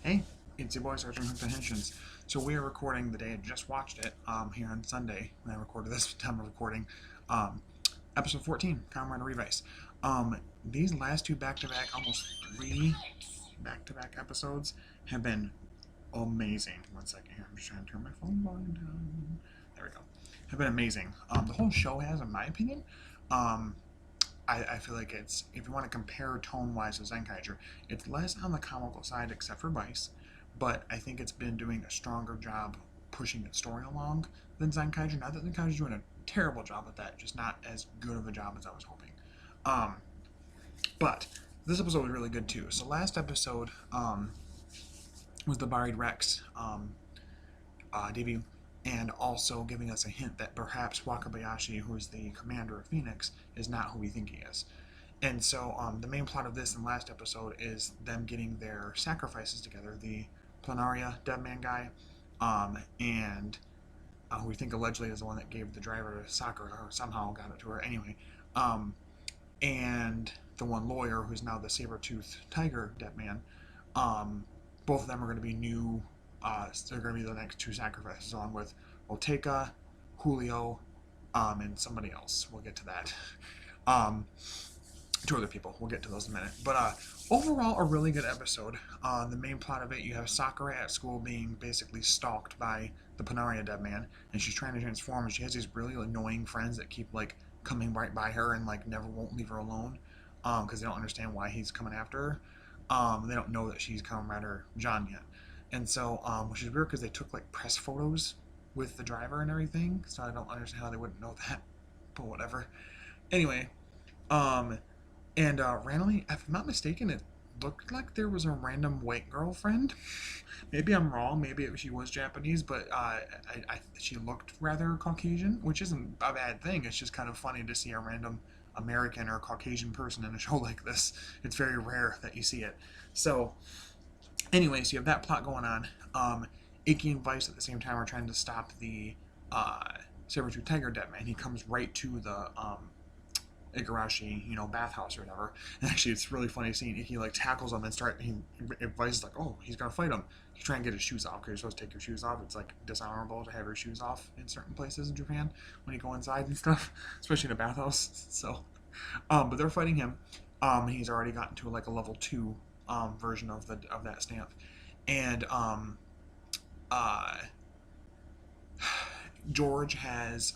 Hey, it's your boy Sergeant Comprehensions. So we are recording the day I just watched it here on Sunday when I recorded this time of recording. Um, episode 14, Kamen Revice. These last two back-to-back, almost three back-to-back episodes have been amazing. One second here, I'm just trying to turn my phone volume down. There we go. Have been amazing. The whole show has, in my opinion. Um, I feel like it's, if you want to compare tone wise to Zenkaiger, it's less on the comical side except for Vice, but I think it's been doing a stronger job pushing its story along than Zenkaiger. Not that Zenkaiger's doing a terrible job at that, just not as good of a job as I was hoping. Um, but this episode was really good too. So last episode was the Buried Rex debut, and also giving us a hint that perhaps Wakabayashi, who is the commander of Phoenix, is not who we think he is. And so the main plot of this and last episode is them getting their sacrifices together. The Planaria dead man guy, and who we think allegedly is the one that gave the driver to Sakura, or somehow got it to her anyway, um, and the one lawyer who's now the saber-toothed tiger dead man. Um, Both of them are going to be new. They're going to be the next two sacrifices, along with Oteka, Julio, and somebody else. We'll get to that. Um, Two other people. We'll get to those in a minute. But overall, a really good episode. The main plot of it, you have Sakura at school being basically stalked by the Panaria dead man, and she's trying to transform, and she has these really annoying friends that keep like coming right by her and like never won't leave her alone, because they don't understand why he's coming after her. They don't know that she's Commander John yet, and so which is weird because they took like press photos with the driver and everything, so I don't understand how they wouldn't know that, but whatever. Anyway, um, and randomly, if I'm not mistaken, it looked like there was a random white girlfriend. Maybe I'm wrong. Maybe she was Japanese, but she looked rather Caucasian, which isn't a bad thing. It's just kind of funny to see a random American or Caucasian person in a show like this. It's very rare that you see it. So, anyways, you have that plot going on. Icky and Vice at the same time are trying to stop the saber-tooth tiger dead man. He comes right to the Igarashi, bathhouse or whatever. And actually, it's really funny seeing Icky like tackles him and Vice is like, oh, he's gonna fight him. He's trying to get his shoes off because you're supposed to take your shoes off. It's like dishonorable to have your shoes off in certain places in Japan when you go inside and stuff, especially in a bathhouse. So, but they're fighting him. He's already gotten to like a level 2 version of that stamp, and uh, George has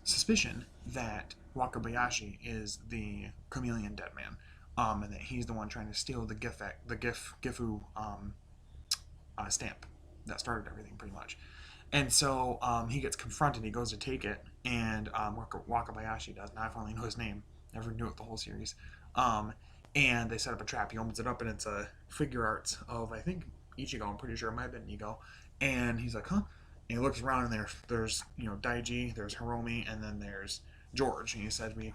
suspicion that Wakabayashi is the chameleon dead man, and that he's the one trying to steal the Gifu stamp that started everything pretty much. And so he gets confronted. He goes to take it, and Wakabayashi does. Now I finally know his name. Never knew it the whole series. Um, and they set up a trap. He opens it up, and it's a figure art of, I think, Ichigo. I'm pretty sure it might have been Ichigo. And he's like, huh? And he looks around, and there's Daiji, there's Hiromi, and then there's George. And he said, we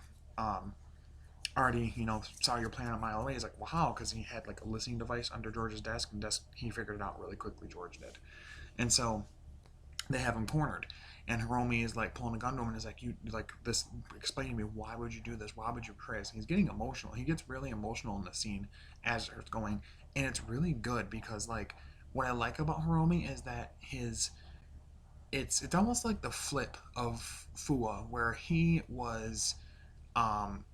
already saw your plan a mile away. He's like, wow, because he had like a listening device under George's desk, and he figured it out really quickly. George did, and so they have him cornered. And Hiromi is like pulling a gun to him and is like, you like this, explain to me, why would you do this? Why would you pray? And he's getting emotional. He gets really emotional in the scene as it's going. And it's really good because like what I like about Hiromi is that it's almost like the flip of Fua, where he was um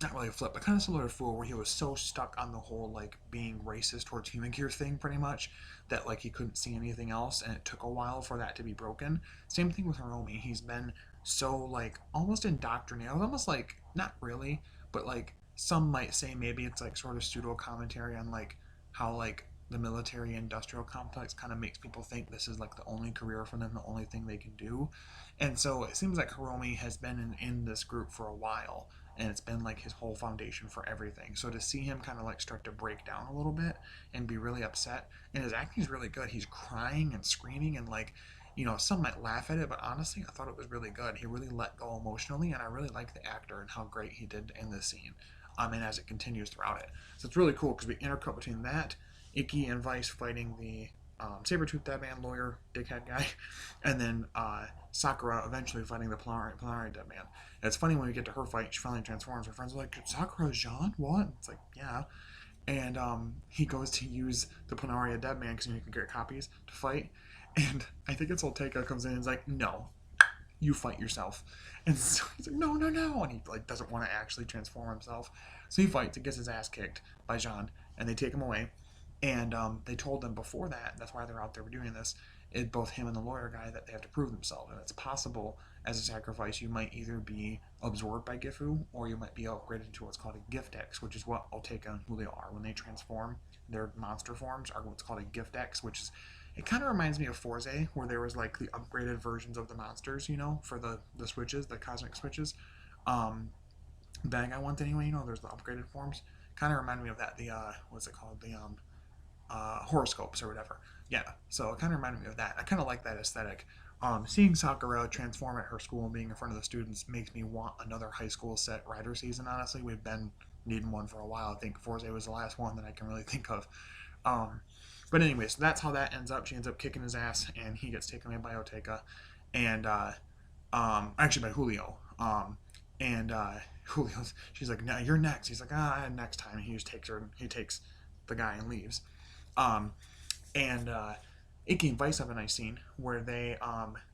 not really a flip, but kind of similar to Fool, where he was so stuck on the whole like being racist towards human gear thing, pretty much, that like he couldn't see anything else, and it took a while for that to be broken. Same thing with Hiromi. He's been so like almost indoctrinated, almost like not really, but like some might say maybe it's like sort of pseudo commentary on like how like the military industrial complex kind of makes people think this is like the only career for them, the only thing they can do. And so it seems like Hiromi has been in this group for a while, and it's been like his whole foundation for everything. So to see him kind of like start to break down a little bit and be really upset, and his acting is really good. He's crying and screaming, and like, some might laugh at it, but honestly, I thought it was really good. He really let go emotionally, and I really like the actor and how great he did in this scene. And as it continues throughout it, so it's really cool because we intercut between that, Icky and Vice fighting the Sabretooth Dead Man lawyer dickhead guy, and then Sakura eventually fighting the Planari Dead Man. And it's funny when we get to her fight, she finally transforms. Her friends are like, Sakura Jean? What? It's like, yeah. and he goes to use the Planaria Dead Man because you can get copies to fight. And I think it's Oltega comes in and is like, no, you fight yourself. And so he's like, no, no, no. And he like doesn't want to actually transform himself. So he fights and gets his ass kicked by Jean, and they take him away. And they told them before that, that's why they're out there doing this, both him and the lawyer guy, that they have to prove themselves. And it's possible as a sacrifice you might either be absorbed by Gifu or you might be upgraded to what's called a Gift X, which is what Oteka and Julio are. When they transform, their monster forms are what's called a Gift X, which is, it kind of reminds me of Forza, where there was like the upgraded versions of the monsters, for the switches, the cosmic switches. Um, Bad Guy ones anyway, there's the upgraded forms. Kind of remind me of that. The what's it called? The horoscopes or whatever. Yeah, so it kind of reminded me of that. I kind of like that aesthetic. Seeing Sakura transform at her school and being in front of the students makes me want another high school set rider season. Honestly, we've been needing one for a while. I think Forza was the last one that I can really think of. Um, but anyway, so that's how that ends up. She ends up kicking his ass, and he gets taken away by Oteka, and actually by Julio. And Julio's, she's like, "No, you're next." He's like, next time." And he just takes her. He takes the guy and leaves. Um, and Icky and Vice have a nice scene where they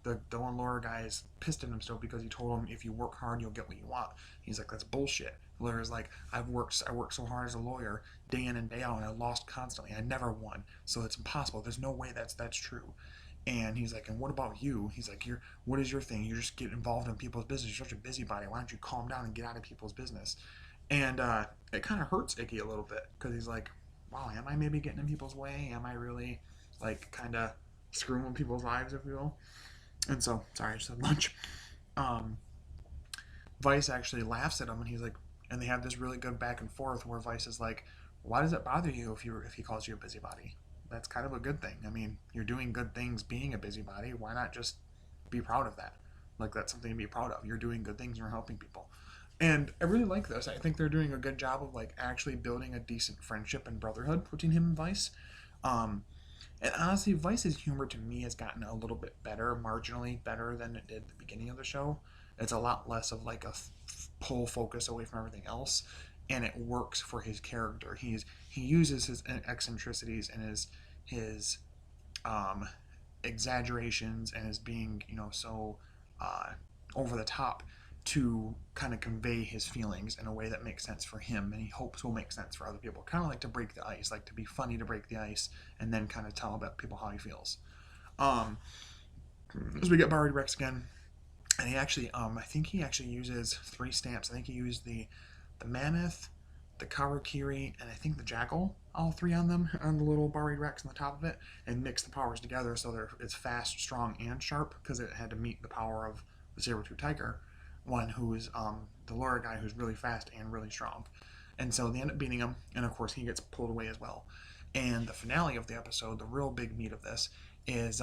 the one lawyer guy is pissed at him still because he told him if you work hard you'll get what you want. He's like, that's bullshit. The lawyer's like, I worked so hard as a lawyer day in and day out, and I lost constantly. I never won, so it's impossible. There's no way that's true. And he's like, and what about you? He's like, what is your thing? You just get involved in people's business. You're such a busybody. Why don't you calm down and get out of people's business? And it kind of hurts Icky a little bit because he's like, wow, am I maybe getting in people's way? Am I really like kind of screwing with people's lives, if you will? And so, sorry, I just had lunch. Um, Vice actually laughs at him, and he's like, and they have this really good back and forth where Vice is like, why does it bother you if he calls you a busybody? That's kind of a good thing. I mean, you're doing good things being a busybody. Why not just be proud of that? Like that's something to be proud of. You're doing good things and you're helping people. And I really like this. I think they're doing a good job of like actually building a decent friendship and brotherhood between him and Vice. Um, and honestly, Vice's humor to me has gotten a little bit better, marginally better than it did at the beginning of the show. It's a lot less of like a pull focus away from everything else, and it works for his character. He uses his eccentricities and his um, exaggerations and his being so uh, over the top to kind of convey his feelings in a way that makes sense for him and he hopes will make sense for other people. Kind of like to break the ice, like to be funny to break the ice and then kind of tell about people how he feels. Um, as we get Barry Rex again, and he actually, I think he actually uses 3 stamps. I think he used the mammoth, the Karakiri, and I think the jackal, all 3 on them, on the little Barry Rex on the top of it, and mix the powers together so it's fast, strong, and sharp because it had to meet the power of the saber-tooth tiger, one who is the lawyer guy who's really fast and really strong. And so they end up beating him, and of course he gets pulled away as well. And the finale of the episode, the real big meat of this, is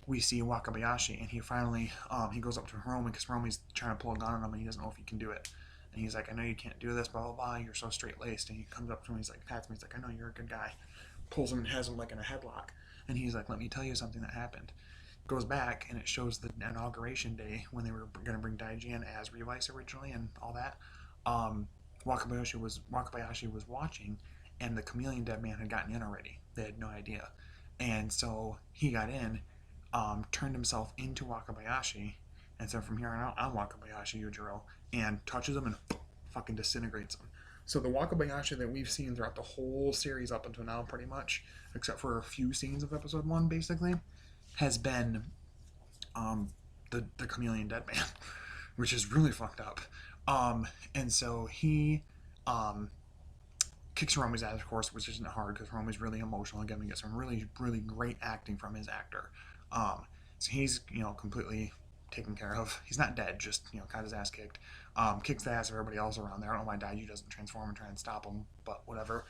we see Wakabayashi, and he finally he goes up to Hiromi because Hiromi's trying to pull a gun on him, and he doesn't know if he can do it. And he's like, I know you can't do this, blah, blah, blah. You're so straight laced. And he comes up to him, he's like, pats me, he's like, I know you're a good guy. Pulls him and has him like in a headlock. And he's like, let me tell you something that happened. Goes back, and it shows the inauguration day when they were going to bring Daiji in as Revice originally and all that. Um, Wakabayashi was watching, and the Chameleon Dead Man had gotten in already. They had no idea. And so he got in, turned himself into Wakabayashi, and so from here on out, I'm Wakabayashi Yujiro, and touches him and fucking disintegrates him. So the Wakabayashi that we've seen throughout the whole series up until now, pretty much, except for a few scenes of episode 1, basically, has been the Chameleon Dead Man, which is really fucked up. And so he kicks Hiromi's ass, of course, which isn't hard because Hiromi's really emotional. Again, we get some really, really great acting from his actor. So he's, completely taken care of. He's not dead, just, got his ass kicked. Kicks the ass of everybody else around there. I don't know why Daiju doesn't transform and try and stop him, but whatever.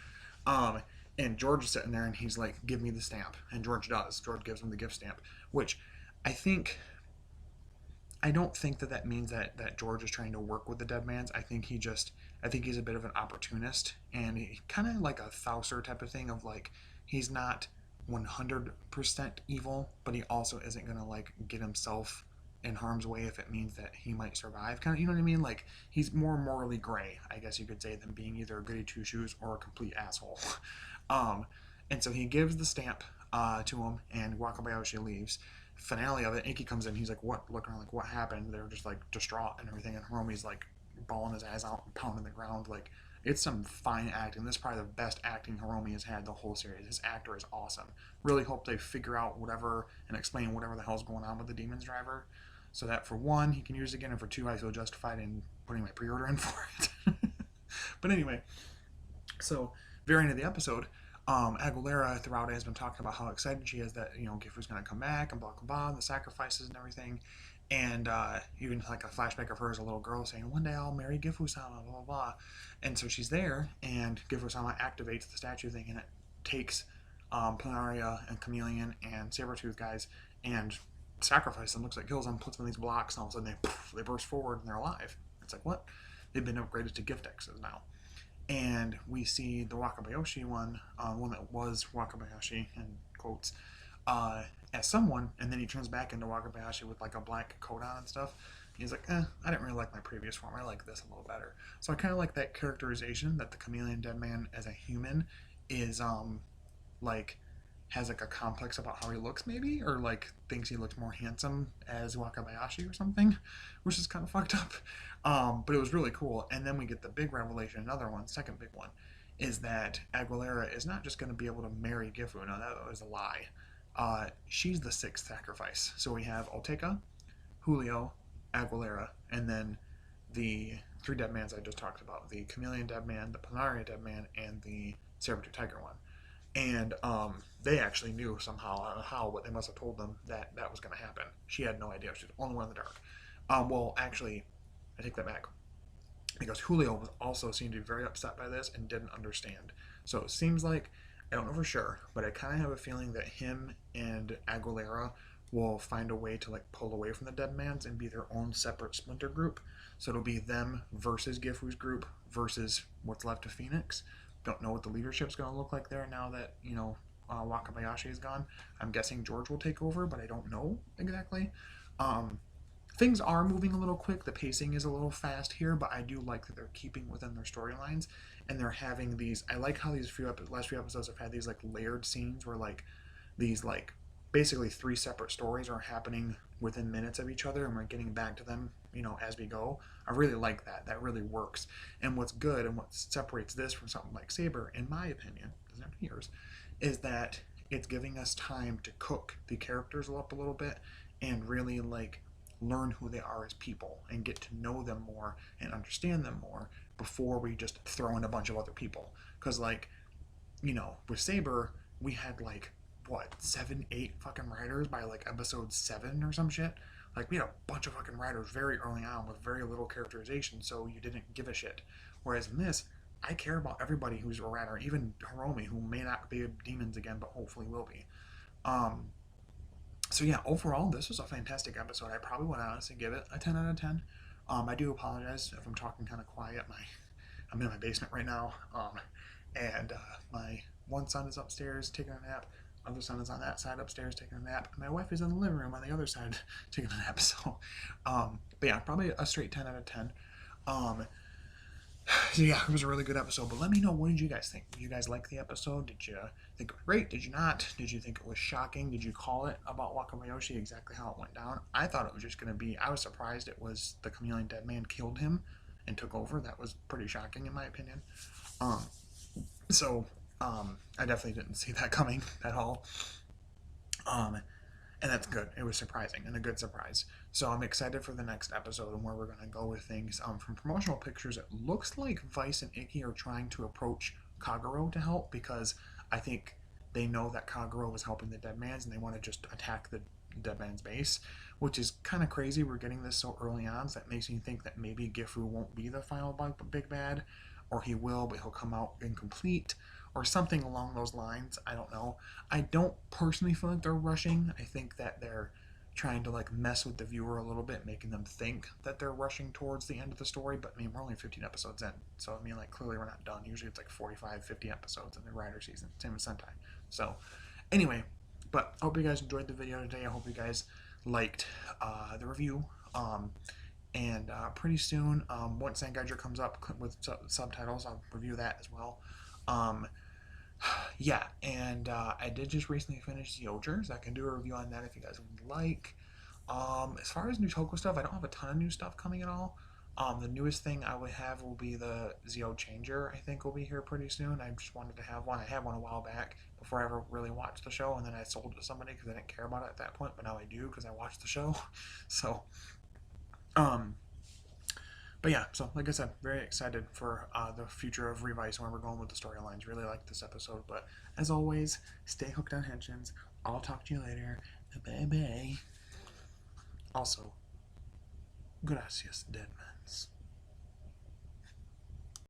And George is sitting there and he's like, give me the stamp. And George does. George gives him the gift stamp, which I don't think that means that George is trying to work with the Dead Mans. I think he's a bit of an opportunist and he kind of like a Thouser type of thing of like, he's not 100% evil, but he also isn't going to like get himself in harm's way if it means that he might survive. Kind of, you know what I mean? Like, he's more morally gray, I guess you could say, than being either a goody two shoes or a complete asshole. um, and so he gives the stamp to him, and Wakabayashi leaves. Finale of it, Ikki comes in. He's like, "What?" Looking around, like, "What happened?" They're just like distraught and everything, and Hiromi's like bawling his eyes out and pounding the ground. Like, it's some fine acting. This is probably the best acting Hiromi has had the whole series. His actor is awesome. Really hope they figure out whatever and explain whatever the hell's going on with the Demon's Driver, so that for one, he can use it again, and for two, I feel justified in putting my pre-order in for it. But anyway, so very end of the episode, Aguilera throughout it has been talking about how excited she is that Gifu's going to come back and blah blah blah, the sacrifices and everything, and even like a flashback of her as a little girl saying, "One day I'll marry Gifu-sama," blah blah blah, and so she's there, and Gifu-sama activates the statue thing, and it takes Planaria and Chameleon and Sabretooth guys and sacrifices them. Looks like kills them, puts them in these blocks, and all of a sudden they burst forward and they're alive. It's like, what? They've been upgraded to gift X's now. And we see the Wakabayashi one that was Wakabayashi in quotes, as someone, and then he turns back into Wakabayashi with like a black coat on and stuff. He's like, I didn't really like my previous form. I like this a little better. So I kind of like that characterization that the Chameleon Dead Man as a human is like has like a complex about how he looks maybe, or like thinks he looks more handsome as Wakabayashi or something, which is kind of fucked up. But it was really cool. And then we get the big revelation, another one, second big one, is that Aguilera is not just going to be able to marry Gifu. No, that was a lie. She's the sixth sacrifice. So we have Oteka, Julio, Aguilera, and then the three dead mans I just talked about, the Chameleon Dead Man, the Planaria Dead Man, and the Saber-Tooth Tiger one. And they actually knew somehow, I don't know how, but they must have told them that that was going to happen. She had no idea. She was the only one in the dark. Well, actually, I take that back, because Julio was also seemed to be very upset by this and didn't understand. So it seems like, I don't know for sure, but I kind of have a feeling that him and Aguilera will find a way to like pull away from the Dead Mans and be their own separate splinter group. So it'll be them versus Gifu's group versus what's left of Phoenix. Don't know what the leadership's going to look like there now that Wakabayashi is gone. I'm guessing George will take over, but I don't know exactly. Things are moving a little quick. The pacing is a little fast here, but I do like that they're keeping within their storylines, and they're having these. I like how these last few episodes have had these like layered scenes where like these like basically three separate stories are happening within minutes of each other, and we're getting back to them as we go. I really like that. That really works. And what's good and what separates this from something like Saber, in my opinion, doesn't have to be yours, is that it's giving us time to cook the characters up a little bit and really like learn who they are as people and get to know them more and understand them more before we just throw in a bunch of other people. Because like, with Saber, we had like what, 7, 8 fucking writers by like episode 7 or some shit. Like, we had a bunch of fucking writers very early on with very little characterization, so you didn't give a shit. Whereas in this, I care about everybody who's a writer, even Hiromi, who may not be demons again, but hopefully will be. So yeah, overall, this was a fantastic episode. I probably would honestly give it a 10 out of 10. I do apologize if I'm talking kind of quiet. I'm in my basement right now, and my one son is upstairs taking a nap. Other son is on that side upstairs taking a nap. My wife is in the living room on the other side taking a nap. So, but yeah, probably a straight 10 out of 10. So yeah, it was a really good episode. But let me know, what did you guys think? Did you guys like the episode? Did you think it was great? Did you not? Did you think it was shocking? Did you call it about Wakabayashi exactly how it went down? I thought it was just going to be, I was surprised it was the Chameleon Dead Man killed him and took over. That was pretty shocking in my opinion. I definitely didn't see that coming at all. And that's good. It was surprising and a good surprise. So I'm excited for the next episode and where we're going to go with things. From promotional pictures, it looks like Vice and Ikki are trying to approach Kagero to help, because I think they know that Kagero is helping the Dead Mans and they want to just attack the Dead Man's base, which is kind of crazy. We're getting this so early on, so that makes me think that maybe Gifu won't be the final big bad, or he will, but he'll come out incomplete, or something along those lines. I don't know. I don't personally feel like they're rushing. I think that they're trying to like mess with the viewer a little bit, making them think that they're rushing towards the end of the story. But I mean, we're only 15 episodes in, so I mean, like, clearly we're not done. Usually it's like 45, 50 episodes in the Rider season. Same as Sentai. So anyway, but I hope you guys enjoyed the video today. I hope you guys liked the review. And pretty soon, once Sangaija comes up with subtitles, I'll review that as well. Um, yeah, and I did just recently finish The Ogers. I can do a review on that if you guys would like. As far as new Toko stuff, I don't have a ton of new stuff coming at all. The newest thing I would have will be the Zio Changer. I think will be here pretty soon. I just wanted to have one. I had one a while back before I ever really watched the show, and then I sold it to somebody because I didn't care about it at that point. But now I do because I watched the show. So, um, but yeah, so like I said, very excited for the future of Revice, where we're going with the storylines. Really like this episode, but as always, stay hooked on Henshin's. I'll talk to you later. Bye bye. Also, gracias, Deadmans.